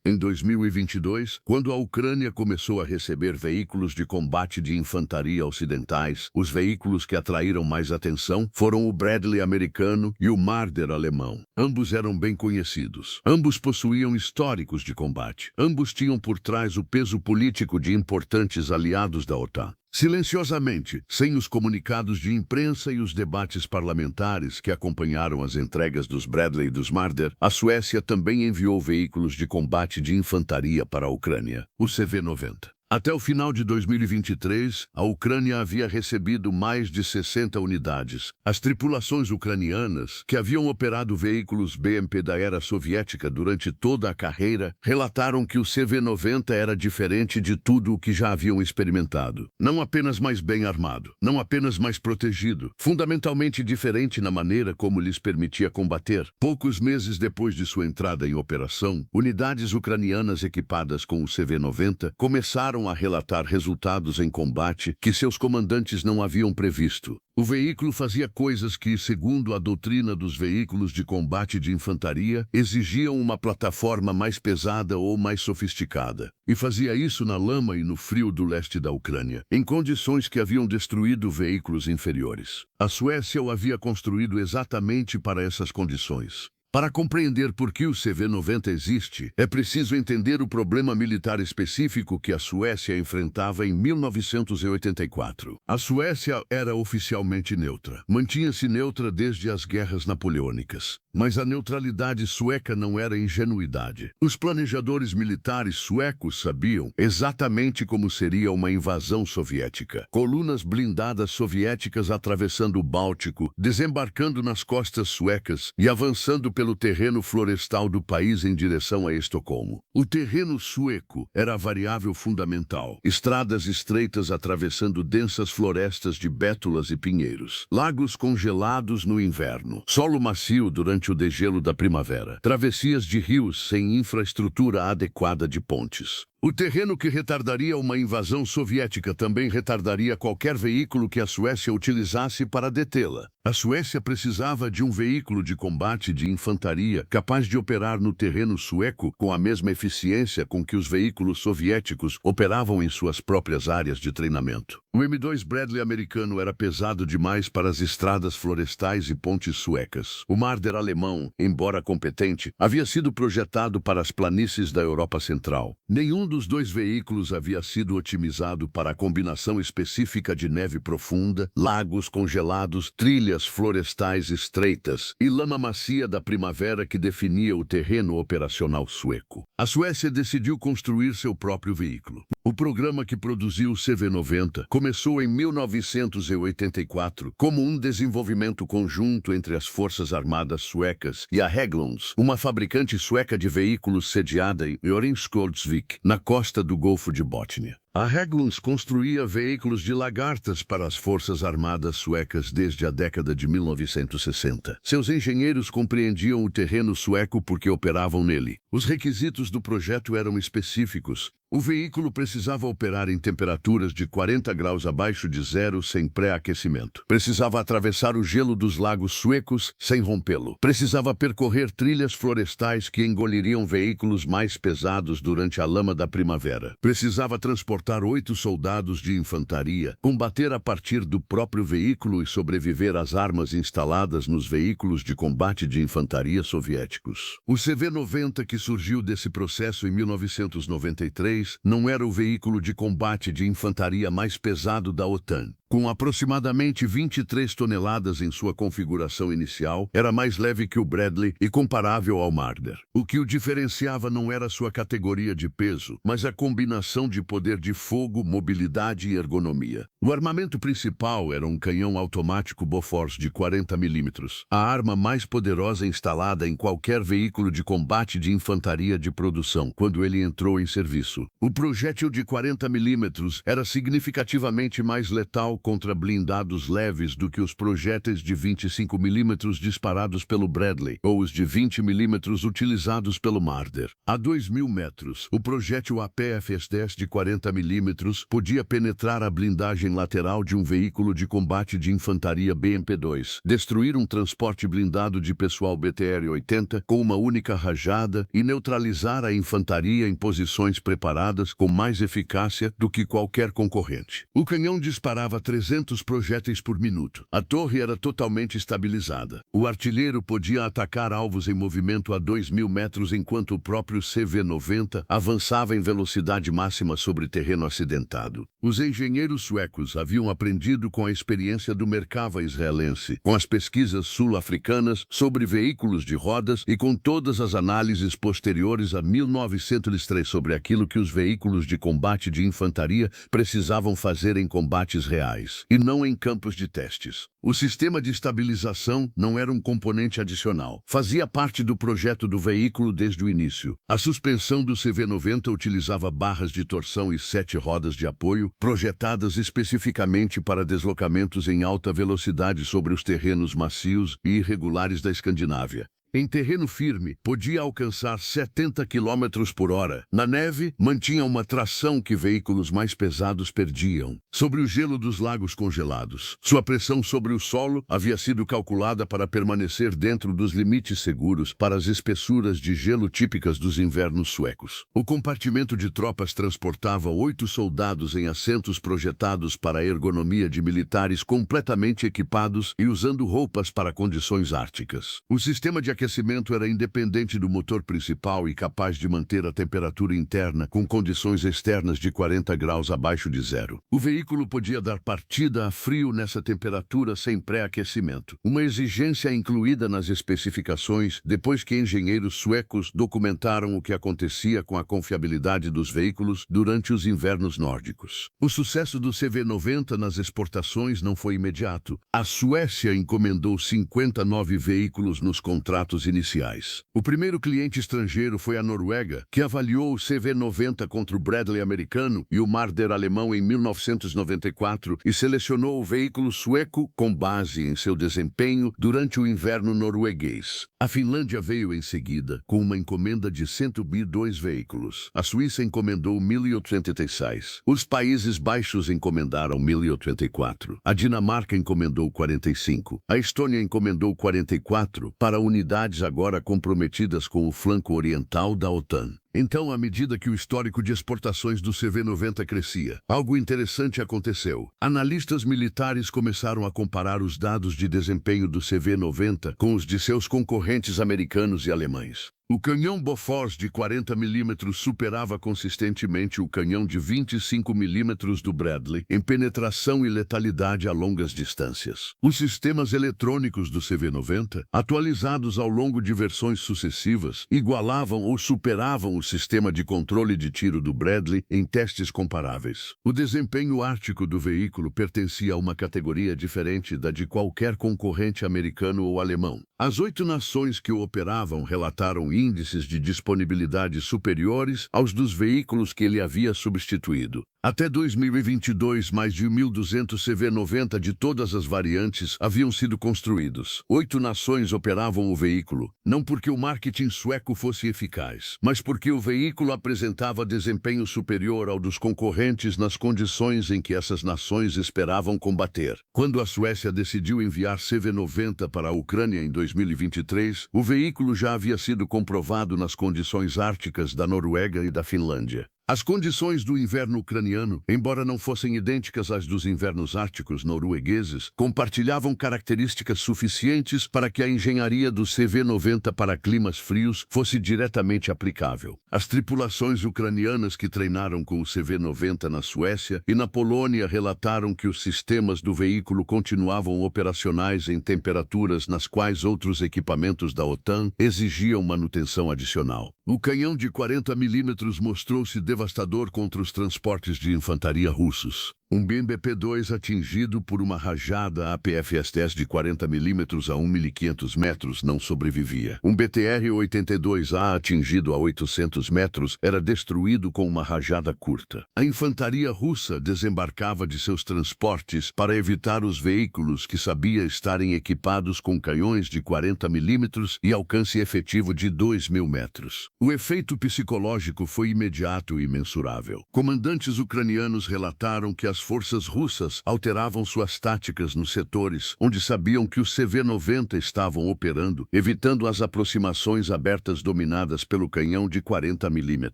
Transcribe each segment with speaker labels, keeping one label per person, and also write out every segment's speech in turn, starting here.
Speaker 1: Em 2022, quando a Ucrânia começou a receber veículos de combate de infantaria ocidentais, os veículos que atraíram mais atenção foram o Bradley americano e o Marder alemão. Ambos eram bem conhecidos. Ambos possuíam históricos de combate. Ambos tinham por trás o peso político de importantes aliados da OTAN. Silenciosamente, sem os comunicados de imprensa e os debates parlamentares que acompanharam as entregas dos Bradley e dos Marder, a Suécia também enviou veículos de combate de infantaria para a Ucrânia, o CV-90. Até o final de 2023, a Ucrânia havia recebido mais de 60 unidades. As tripulações ucranianas, que haviam operado veículos BMP da era soviética durante toda a carreira, relataram que o CV-90 era diferente de tudo o que já haviam experimentado. Não apenas mais bem armado, não apenas mais protegido, fundamentalmente diferente na maneira como lhes permitia combater. Poucos meses depois de sua entrada em operação, unidades ucranianas equipadas com o CV-90 começaram a relatar resultados em combate que seus comandantes não haviam previsto. O veículo fazia coisas que, segundo a doutrina dos veículos de combate de infantaria, exigiam uma plataforma mais pesada ou mais sofisticada. E fazia isso na lama e no frio do leste da Ucrânia, em condições que haviam destruído veículos inferiores. A Suécia o havia construído exatamente para essas condições. Para compreender por que o CV-90 existe, é preciso entender o problema militar específico que a Suécia enfrentava em 1984. A Suécia era oficialmente neutra. Mantinha-se neutra desde as guerras napoleônicas. Mas a neutralidade sueca não era ingenuidade. Os planejadores militares suecos sabiam exatamente como seria uma invasão soviética. Colunas blindadas soviéticas atravessando o Báltico, desembarcando nas costas suecas e avançando pelo terreno florestal do país em direção a Estocolmo. O terreno sueco era a variável fundamental. Estradas estreitas atravessando densas florestas de bétulas e pinheiros. Lagos congelados no inverno. Solo macio durante o degelo da primavera. Travessias de rios sem infraestrutura adequada de pontes. O terreno que retardaria uma invasão soviética também retardaria qualquer veículo que a Suécia utilizasse para detê-la. A Suécia precisava de um veículo de combate de infantaria capaz de operar no terreno sueco com a mesma eficiência com que os veículos soviéticos operavam em suas próprias áreas de treinamento. O M2 Bradley americano era pesado demais para as estradas florestais e pontes suecas. O Marder alemão, embora competente, havia sido projetado para as planícies da Europa Central. Nenhum dos dois veículos havia sido otimizado para a combinação específica de neve profunda, lagos congelados, trilhas florestais estreitas e lama macia da primavera que definia o terreno operacional sueco. A Suécia decidiu construir seu próprio veículo. O programa que produziu o CV-90 começou em 1984 como um desenvolvimento conjunto entre as Forças Armadas Suecas e a Hägglunds, uma fabricante sueca de veículos sediada em Öringsköldsvik, na costa do Golfo de Bótnia. A Hägglunds construía veículos de lagartas para as Forças Armadas Suecas desde a década de 1960. Seus engenheiros compreendiam o terreno sueco porque operavam nele. Os requisitos do projeto eram específicos. O veículo precisava operar em temperaturas de 40 graus abaixo de zero sem pré-aquecimento. Precisava atravessar o gelo dos lagos suecos sem rompê-lo. Precisava percorrer trilhas florestais que engoliriam veículos mais pesados durante a lama da primavera. Precisava transportar 8 soldados de infantaria, combater a partir do próprio veículo e sobreviver às armas instaladas nos veículos de combate de infantaria soviéticos. O CV-90 que surgiu desse processo em 1993 não era o veículo de combate de infantaria mais pesado da OTAN. Com aproximadamente 23 toneladas em sua configuração inicial, era mais leve que o Bradley e comparável ao Marder. O que o diferenciava não era sua categoria de peso, mas a combinação de poder de fogo, mobilidade e ergonomia. O armamento principal era um canhão automático Bofors de 40 mm, a arma mais poderosa instalada em qualquer veículo de combate de infantaria de produção quando ele entrou em serviço. O projétil de 40 mm era significativamente mais letal especial contra blindados leves do que os projéteis de 25 mm disparados pelo Bradley ou os de 20 mm utilizados pelo Marder. A 2.000 metros, o projétil APFS-10 de 40 mm podia penetrar a blindagem lateral de um veículo de combate de infantaria BMP-2, destruir um transporte blindado de pessoal BTR-80 com uma única rajada e neutralizar a infantaria em posições preparadas com mais eficácia do que qualquer concorrente. O canhão disparava 300 projéteis por minuto. A torre era totalmente estabilizada. O artilheiro podia atacar alvos em movimento a 2.000 metros enquanto o próprio CV-90 avançava em velocidade máxima sobre terreno acidentado. Os engenheiros suecos haviam aprendido com a experiência do Merkava israelense, com as pesquisas sul-africanas sobre veículos de rodas e com todas as análises posteriores a 1903 sobre aquilo que os veículos de combate de infantaria precisavam fazer em combates reais, e não em campos de testes. O sistema de estabilização não era um componente adicional. Fazia parte do projeto do veículo desde o início. A suspensão do CV-90 utilizava barras de torção e 7 rodas de apoio, projetadas especificamente para deslocamentos em alta velocidade sobre os terrenos macios e irregulares da Escandinávia. Em terreno firme, podia alcançar 70 km por hora. Na neve, mantinha uma tração que veículos mais pesados perdiam. Sobre o gelo dos lagos congelados, sua pressão sobre o solo havia sido calculada para permanecer dentro dos limites seguros para as espessuras de gelo típicas dos invernos suecos. O compartimento de tropas transportava 8 soldados em assentos projetados para a ergonomia de militares completamente equipados e usando roupas para condições árticas. O sistema de aquecimento era independente do motor principal e capaz de manter a temperatura interna com condições externas de 40 graus abaixo de zero. O veículo podia dar partida a frio nessa temperatura sem pré-aquecimento, uma exigência incluída nas especificações depois que engenheiros suecos documentaram o que acontecia com a confiabilidade dos veículos durante os invernos nórdicos. O sucesso do CV-90 nas exportações não foi imediato. A Suécia encomendou 59 veículos nos contratos iniciais. O primeiro cliente estrangeiro foi a Noruega, que avaliou o CV-90 contra o Bradley americano e o Marder alemão em 1994 e selecionou o veículo sueco com base em seu desempenho durante o inverno norueguês. A Finlândia veio em seguida, com uma encomenda de 102 veículos. A Suíça encomendou 1.086. Os Países Baixos encomendaram 1.084. A Dinamarca encomendou 45. A Estônia encomendou 44 para unidades agora comprometidas com o flanco oriental da OTAN. Então, à medida que o histórico de exportações do CV-90 crescia, algo interessante aconteceu. Analistas militares começaram a comparar os dados de desempenho do CV-90 com os de seus concorrentes americanos e alemães. O canhão Bofors de 40 mm superava consistentemente o canhão de 25 mm do Bradley em penetração e letalidade a longas distâncias. Os sistemas eletrônicos do CV-90, atualizados ao longo de versões sucessivas, igualavam ou superavam o sistema de controle de tiro do Bradley em testes comparáveis. O desempenho ártico do veículo pertencia a uma categoria diferente da de qualquer concorrente americano ou alemão. As 8 nações que o operavam relataram índices de disponibilidade superiores aos dos veículos que ele havia substituído. Até 2022, mais de 1.200 CV-90 de todas as variantes haviam sido construídos. 8 nações operavam o veículo, não porque o marketing sueco fosse eficaz, mas porque o veículo apresentava desempenho superior ao dos concorrentes nas condições em que essas nações esperavam combater. Quando a Suécia decidiu enviar CV-90 para a Ucrânia em 2023, o veículo já havia sido comprovado nas condições árticas da Noruega e da Finlândia. As condições do inverno ucraniano, embora não fossem idênticas às dos invernos árticos noruegueses, compartilhavam características suficientes para que a engenharia do CV-90 para climas frios fosse diretamente aplicável. As tripulações ucranianas que treinaram com o CV-90 na Suécia e na Polônia relataram que os sistemas do veículo continuavam operacionais em temperaturas nas quais outros equipamentos da OTAN exigiam manutenção adicional. O canhão de 40 mm mostrou-se devastador contra os transportes de infantaria russos. Um BMP-2 atingido por uma rajada APFSTS de 40 mm a 1.500 metros não sobrevivia. Um BTR-82A atingido a 800 metros era destruído com uma rajada curta. A infantaria russa desembarcava de seus transportes para evitar os veículos que sabia estarem equipados com canhões de 40 mm e alcance efetivo de 2.000 metros. O efeito psicológico foi imediato e imensurável. Comandantes ucranianos relataram que as forças russas alteravam suas táticas nos setores onde sabiam que os CV-90 estavam operando, evitando as aproximações abertas dominadas pelo canhão de 40 mm.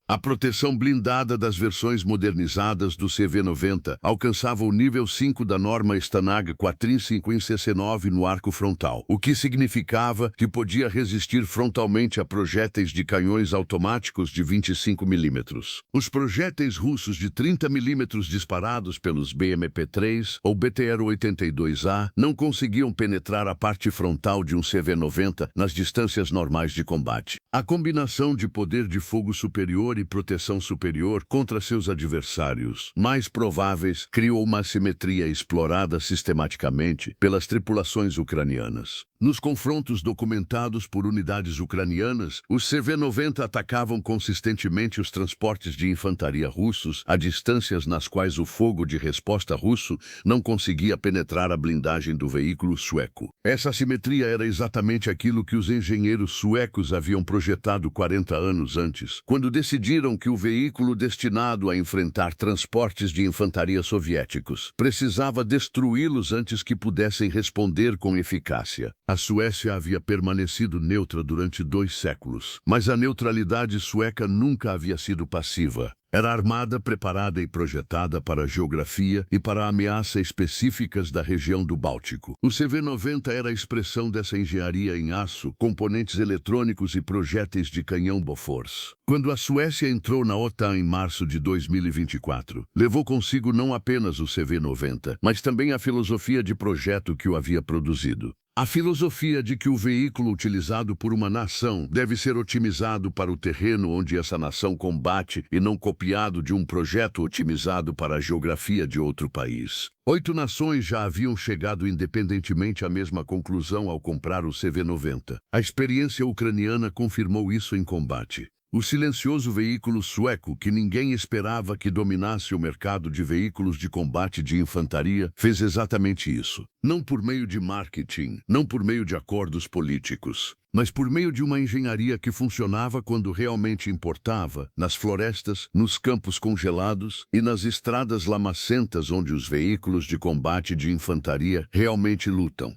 Speaker 1: A proteção blindada das versões modernizadas do CV-90 alcançava o nível 5 da norma Stanag 435-CC9 no arco frontal, o que significava que podia resistir frontalmente a projéteis de canhões automáticos de 25 mm. Os projéteis russos de 30 mm disparados pelos BMP-3 ou BTR-82A não conseguiam penetrar a parte frontal de um CV-90 nas distâncias normais de combate. A combinação de poder de fogo superior e proteção superior contra seus adversários mais prováveis criou uma assimetria explorada sistematicamente pelas tripulações ucranianas. Nos confrontos documentados por unidades ucranianas, os CV-90 atacavam consistentemente os transportes de infantaria russos a distâncias nas quais o fogo de resposta russo não conseguia penetrar a blindagem do veículo sueco. Essa assimetria era exatamente aquilo que os engenheiros suecos haviam projetado 40 anos antes, quando decidiram que o veículo destinado a enfrentar transportes de infantaria soviéticos precisava destruí-los antes que pudessem responder com eficácia. A Suécia havia permanecido neutra durante 2 séculos, mas a neutralidade sueca nunca havia sido passiva. Era armada, preparada e projetada para a geografia e para a ameaça específicas da região do Báltico. O CV-90 era a expressão dessa engenharia em aço, componentes eletrônicos e projéteis de canhão Bofors. Quando a Suécia entrou na OTAN em março de 2024, levou consigo não apenas o CV-90, mas também a filosofia de projeto que o havia produzido. A filosofia de que o veículo utilizado por uma nação deve ser otimizado para o terreno onde essa nação combate e não copiado de um projeto otimizado para a geografia de outro país. 8 nações já haviam chegado independentemente à mesma conclusão ao comprar o CV-90. A experiência ucraniana confirmou isso em combate. O silencioso veículo sueco, que ninguém esperava que dominasse o mercado de veículos de combate de infantaria, fez exatamente isso. Não por meio de marketing, não por meio de acordos políticos, mas por meio de uma engenharia que funcionava quando realmente importava, nas florestas, nos campos congelados e nas estradas lamacentas onde os veículos de combate de infantaria realmente lutam.